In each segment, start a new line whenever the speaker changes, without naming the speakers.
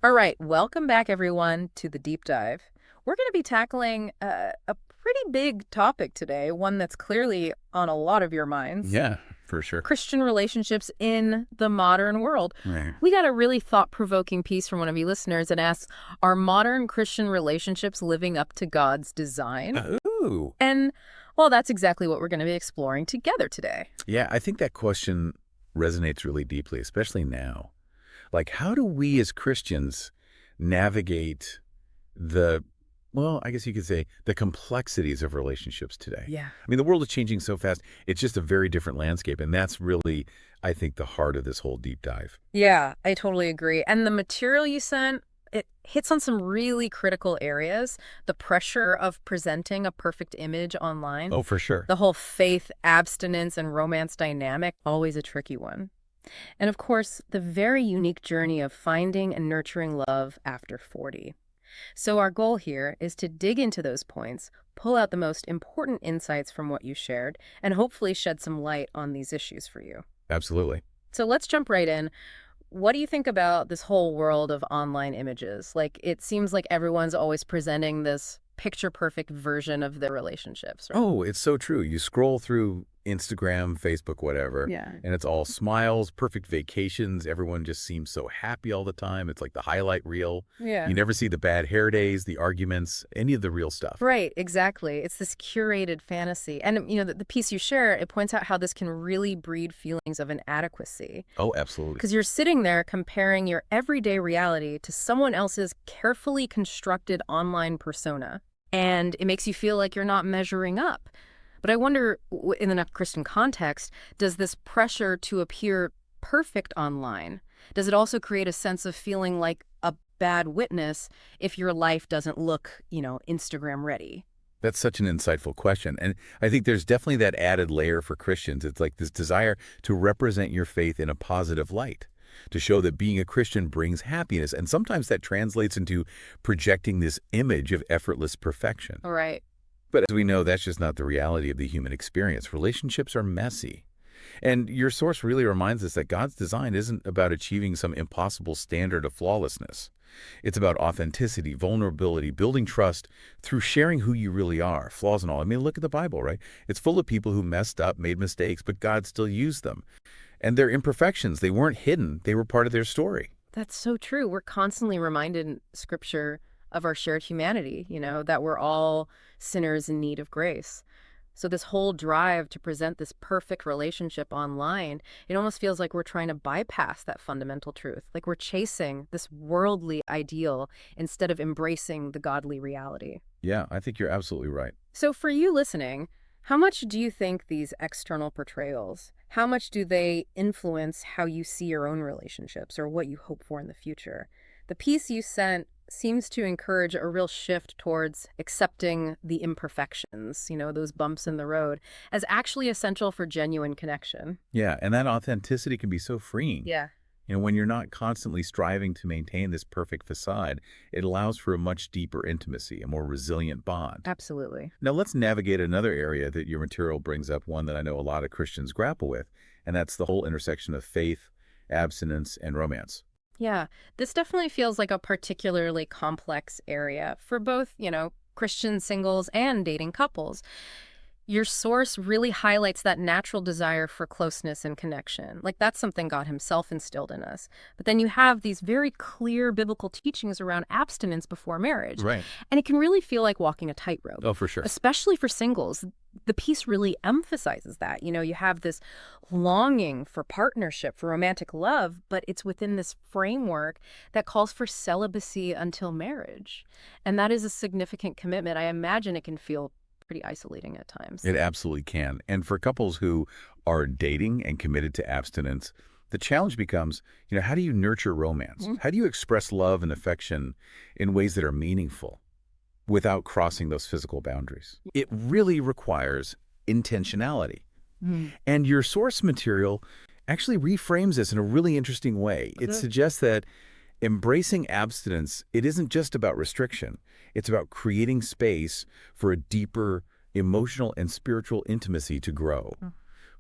All right, welcome back, everyone, to the deep dive. We're going to be tackling a pretty big topic today, one that's clearly on a lot of your minds.
Yeah, for sure.
Christian relationships in the modern world.
Right.
We got a really thought-provoking piece from one of you listeners that asks, are modern Christian relationships living up to God's design?
Oh,
And, well, that's exactly what we're going to be exploring together today.
yeah, I think that question resonates really deeply, especially now. Like, how do we as Christians navigate the, well, I guess you could say the complexities of relationships today?
Yeah.
I mean, the world is changing so fast. It's just a very different landscape. And that's really, I think, the heart of this whole deep dive.
Yeah, I totally agree. And the material you sent, it hits on some really critical areas. The pressure of presenting a perfect image online,
Oh, for sure.
the whole faith, abstinence, and romance dynamic, always a tricky one. And of course, the very unique journey of finding and nurturing love after 40. So our goal here is to dig into those points, pull out the most important insights from what you shared, and hopefully shed some light on these issues for you.
Absolutely.
So let's jump right in. What do you think about this whole world of online images? Like, it seems like everyone's always presenting this picture perfect version of their relationships, right?
Oh, it's so true. You scroll through Instagram, Facebook, whatever,
Yeah.
and it's all smiles, perfect vacations. Everyone just seems so happy all the time. It's like the highlight reel.
Yeah.
You never see the bad hair days, the arguments, any of the real stuff.
Right, exactly. It's this curated fantasy. And, the piece you share, it points out how this can really breed feelings of inadequacy.
Oh, absolutely.
Because you're sitting there comparing your everyday reality to someone else's carefully constructed online persona. And it makes you feel like you're not measuring up. But I wonder, in the Christian context, does this pressure to appear perfect online, does it also create a sense of feeling like a bad witness if your life doesn't look, Instagram ready?
That's such an insightful question. And I think there's definitely that added layer for Christians. It's like this desire to represent your faith in a positive light, to show that being a Christian brings happiness. And sometimes that translates into projecting this image of effortless perfection.
All right.
But as we know, that's just not the reality of the human experience. Relationships are messy. And your source really reminds us that God's design isn't about achieving some impossible standard of flawlessness. It's about authenticity, vulnerability, building trust through sharing who you really are, flaws and all. I mean, look at the Bible, right? It's full of people who messed up, made mistakes, but God still used them. And their imperfections, they weren't hidden. They were part of their story.
That's so true. We're constantly reminded in Scripture of our shared humanity, that we're all sinners in need of grace. So this whole drive to present this perfect relationship online, it almost feels like we're trying to bypass that fundamental truth. Like we're chasing this worldly ideal instead of embracing the godly reality.
Yeah, I think you're absolutely right.
So for you listening, how much do you think these external portrayals, how much do they influence how you see your own relationships or what you hope for in the future? The piece you sent seems to encourage a real shift towards accepting the imperfections, those bumps in the road, as actually essential for genuine connection.
Yeah, and that authenticity can be so freeing.
Yeah.
When you're not constantly striving to maintain this perfect facade, it allows for a much deeper intimacy, a more resilient bond.
Absolutely.
Now let's navigate another area that your material brings up, one that I know a lot of Christians grapple with, and that's the whole intersection of faith, abstinence, and romance.
Yeah, this definitely feels like a particularly complex area for both, Christian singles and dating couples. Your source really highlights that natural desire for closeness and connection. Like that's something God himself instilled in us. But then you have these very clear biblical teachings around abstinence before marriage.
Right.
And it can really feel like walking a tightrope.
Oh, for sure.
Especially for singles. The piece really emphasizes that. You have this longing for partnership, for romantic love, but it's within this framework that calls for celibacy until marriage. And that is a significant commitment. I imagine it can feel pretty isolating at times.
It absolutely can. And for couples who are dating and committed to abstinence, the challenge becomes, how do you nurture romance? How do you express love and affection in ways that are meaningful without crossing those physical boundaries? It really requires intentionality. And your source material actually reframes this in a really interesting way. It suggests that embracing abstinence, it isn't just about restriction. It's about creating space for a deeper emotional and spiritual intimacy to grow.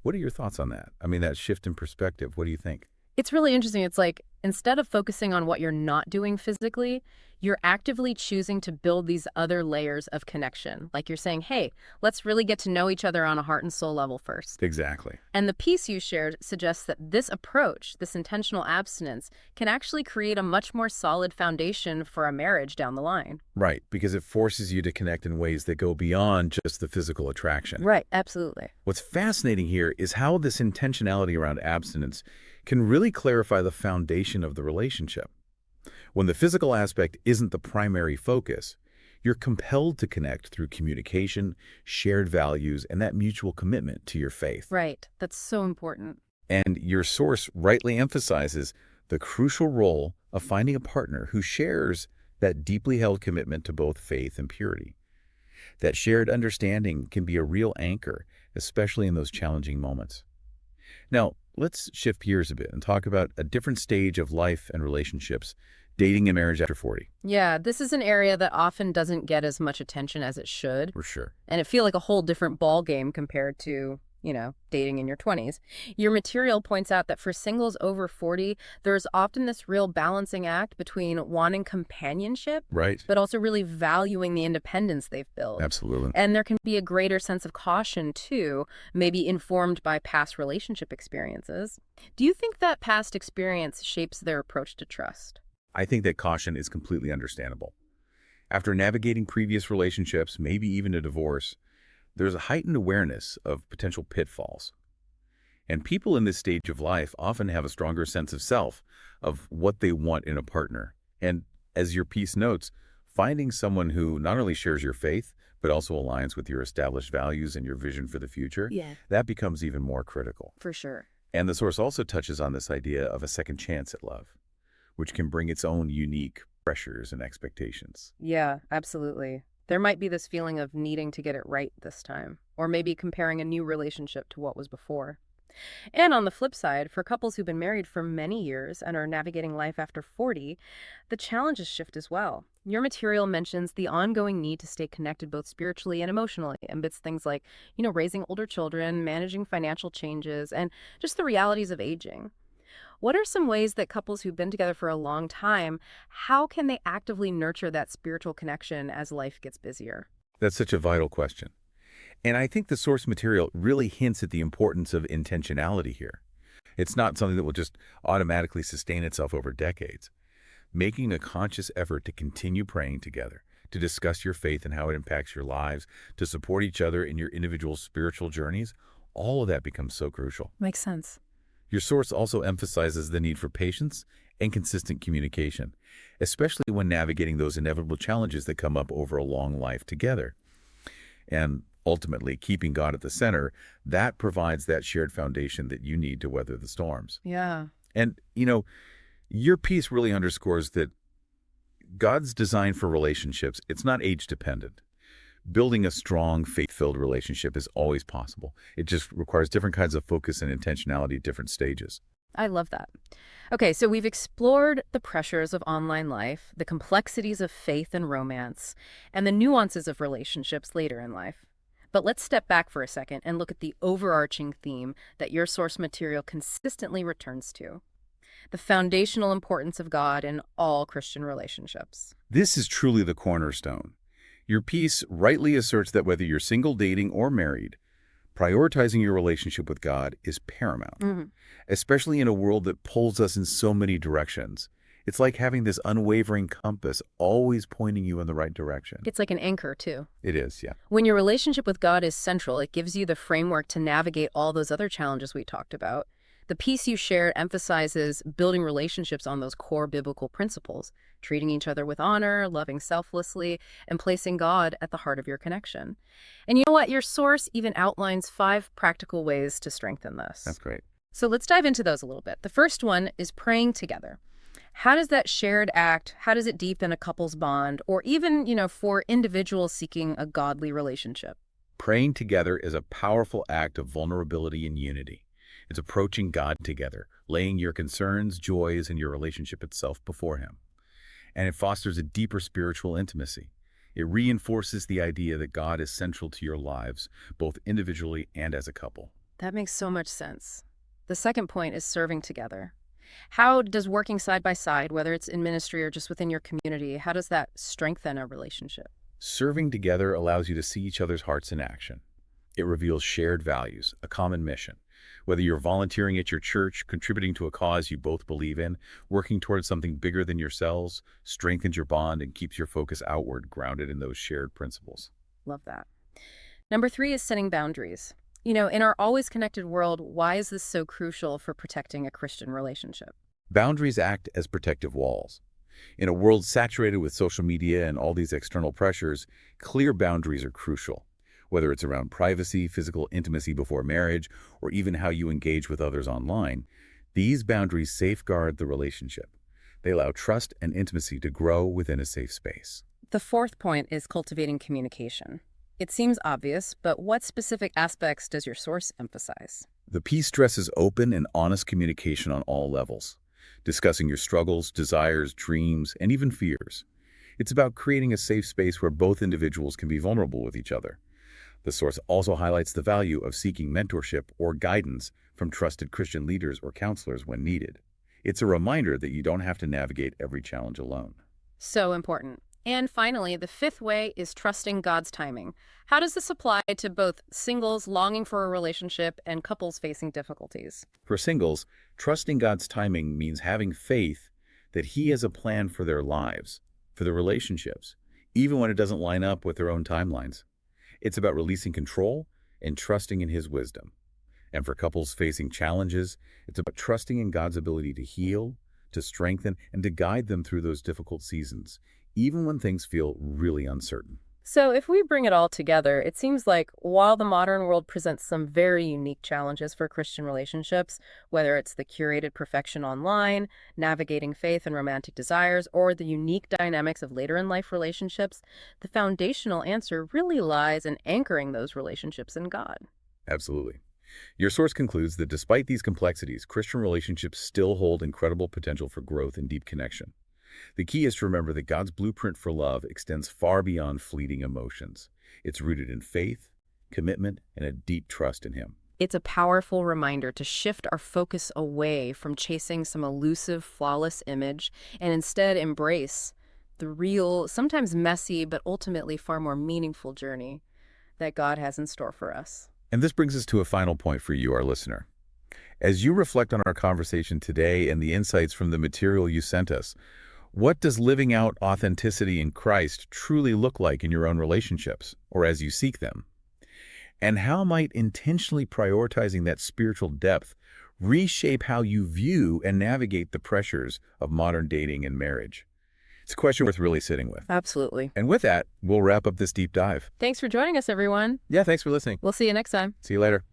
What are your thoughts on that? I mean, that shift in perspective, what do you think?
It's really interesting. It's like instead of focusing on what you're not doing physically, you're actively choosing to build these other layers of connection. Like you're saying, hey, let's really get to know each other on a heart and soul level first.
Exactly.
And the piece you shared suggests that this approach, this intentional abstinence, can actually create a much more solid foundation for a marriage down the line.
Right, because it forces you to connect in ways that go beyond just the physical attraction.
Right, absolutely.
What's fascinating here is how this intentionality around abstinence can really clarify the foundation of the relationship. When the physical aspect isn't the primary focus, you're compelled to connect through communication, shared values, and that mutual commitment to your faith.
Right, that's so important.
And your source rightly emphasizes the crucial role of finding a partner who shares that deeply held commitment to both faith and purity. That shared understanding can be a real anchor, especially in those challenging moments. Now, let's shift gears a bit and talk about a different stage of life and relationships, dating and marriage after 40.
Yeah, this is an area that often doesn't get as much attention as it should.
For sure.
And it feels like a whole different ball game compared to, dating in your 20s. Your material points out that for singles over 40, there's often this real balancing act between wanting companionship,
Right.
but also really valuing the independence they've built.
Absolutely.
And there can be a greater sense of caution, too, maybe informed by past relationship experiences. Do you think that past experience shapes their approach to trust?
I think that caution is completely understandable. After navigating previous relationships, maybe even a divorce, there's a heightened awareness of potential pitfalls. And people in this stage of life often have a stronger sense of self, of what they want in a partner. And as your piece notes, finding someone who not only shares your faith, but also aligns with your established values and your vision for the future, that becomes even more critical.
For sure.
And the source also touches on this idea of a second chance at love, which can bring its own unique pressures and expectations.
Yeah, absolutely. There might be this feeling of needing to get it right this time, or maybe comparing a new relationship to what was before. And on the flip side, for couples who've been married for many years and are navigating life after 40, the challenges shift as well. Your material mentions the ongoing need to stay connected both spiritually and emotionally amidst things like, raising older children, managing financial changes, and just the realities of aging. What are some ways that couples who've been together for a long time, how can they actively nurture that spiritual connection as life gets busier?
That's such a vital question. And I think the source material really hints at the importance of intentionality here. It's not something that will just automatically sustain itself over decades. Making a conscious effort to continue praying together, to discuss your faith and how it impacts your lives, to support each other in your individual spiritual journeys, all of that becomes so crucial.
Makes sense.
Your source also emphasizes the need for patience and consistent communication, especially when navigating those inevitable challenges that come up over a long life together. And ultimately, keeping God at the center, that provides that shared foundation that you need to weather the storms.
Yeah.
And, your piece really underscores that God's design for relationships, it's not age-dependent. Building a strong, faith-filled relationship is always possible. It just requires different kinds of focus and intentionality at different stages.
I love that. Okay, so we've explored the pressures of online life, the complexities of faith and romance, and the nuances of relationships later in life. But let's step back for a second and look at the overarching theme that your source material consistently returns to: the foundational importance of God in all Christian relationships.
This is truly the cornerstone. Your piece rightly asserts that whether you're single, dating, or married, prioritizing your relationship with God is paramount, especially in a world that pulls us in so many directions. It's like having this unwavering compass always pointing you in the right direction.
It's like an anchor, too.
It is, yeah.
When your relationship with God is central, it gives you the framework to navigate all those other challenges we talked about. The piece you shared emphasizes building relationships on those core biblical principles, treating each other with honor, loving selflessly, and placing God at the heart of your connection. And you know what? Your source even outlines 5 practical ways to strengthen this.
That's great.
So let's dive into those a little bit. The first one is praying together. How does that shared act, how does it deepen a couple's bond, or even, for individuals seeking a godly relationship?
Praying together is a powerful act of vulnerability and unity. It's approaching God together, laying your concerns, joys, and your relationship itself before Him. And it fosters a deeper spiritual intimacy. It reinforces the idea that God is central to your lives, both individually and as a couple.
That makes so much sense. The second point is serving together. How does working side by side, whether it's in ministry or just within your community, how does that strengthen a relationship?
Serving together allows you to see each other's hearts in action. It reveals shared values, a common mission. Whether you're volunteering at your church, contributing to a cause you both believe in, working towards something bigger than yourselves, strengthens your bond and keeps your focus outward, grounded in those shared principles.
Love that. Number three is setting boundaries. In our always connected world, why is this so crucial for protecting a Christian relationship?
Boundaries act as protective walls. In a world saturated with social media and all these external pressures, clear boundaries are crucial. Whether it's around privacy, physical intimacy before marriage, or even how you engage with others online, these boundaries safeguard the relationship. They allow trust and intimacy to grow within a safe space.
The fourth point is cultivating communication. It seems obvious, but what specific aspects does your source emphasize?
The piece stresses open and honest communication on all levels, discussing your struggles, desires, dreams, and even fears. It's about creating a safe space where both individuals can be vulnerable with each other. The source also highlights the value of seeking mentorship or guidance from trusted Christian leaders or counselors when needed. It's a reminder that you don't have to navigate every challenge alone.
So important. And finally, the fifth way is trusting God's timing. How does this apply to both singles longing for a relationship and couples facing difficulties?
For singles, trusting God's timing means having faith that He has a plan for their lives, for their relationships, even when it doesn't line up with their own timelines. It's about releasing control and trusting in His wisdom. And for couples facing challenges, it's about trusting in God's ability to heal, to strengthen, and to guide them through those difficult seasons, even when things feel really uncertain.
So if we bring it all together, it seems like while the modern world presents some very unique challenges for Christian relationships, whether it's the curated perfection online, navigating faith and romantic desires, or the unique dynamics of later in life relationships, the foundational answer really lies in anchoring those relationships in God.
Absolutely. Your source concludes that despite these complexities, Christian relationships still hold incredible potential for growth and deep connection. The key is to remember that God's blueprint for love extends far beyond fleeting emotions. It's rooted in faith, commitment, and a deep trust in Him.
It's a powerful reminder to shift our focus away from chasing some elusive, flawless image and instead embrace the real, sometimes messy, but ultimately far more meaningful journey that God has in store for us.
And this brings us to a final point for you, our listener. As you reflect on our conversation today and the insights from the material you sent us, what does living out authenticity in Christ truly look like in your own relationships, or as you seek them? And how might intentionally prioritizing that spiritual depth reshape how you view and navigate the pressures of modern dating and marriage? It's a question worth really sitting with.
Absolutely.
And with that, we'll wrap up this deep dive.
Thanks for joining us, everyone.
Yeah, thanks for listening.
We'll see you next time.
See you later.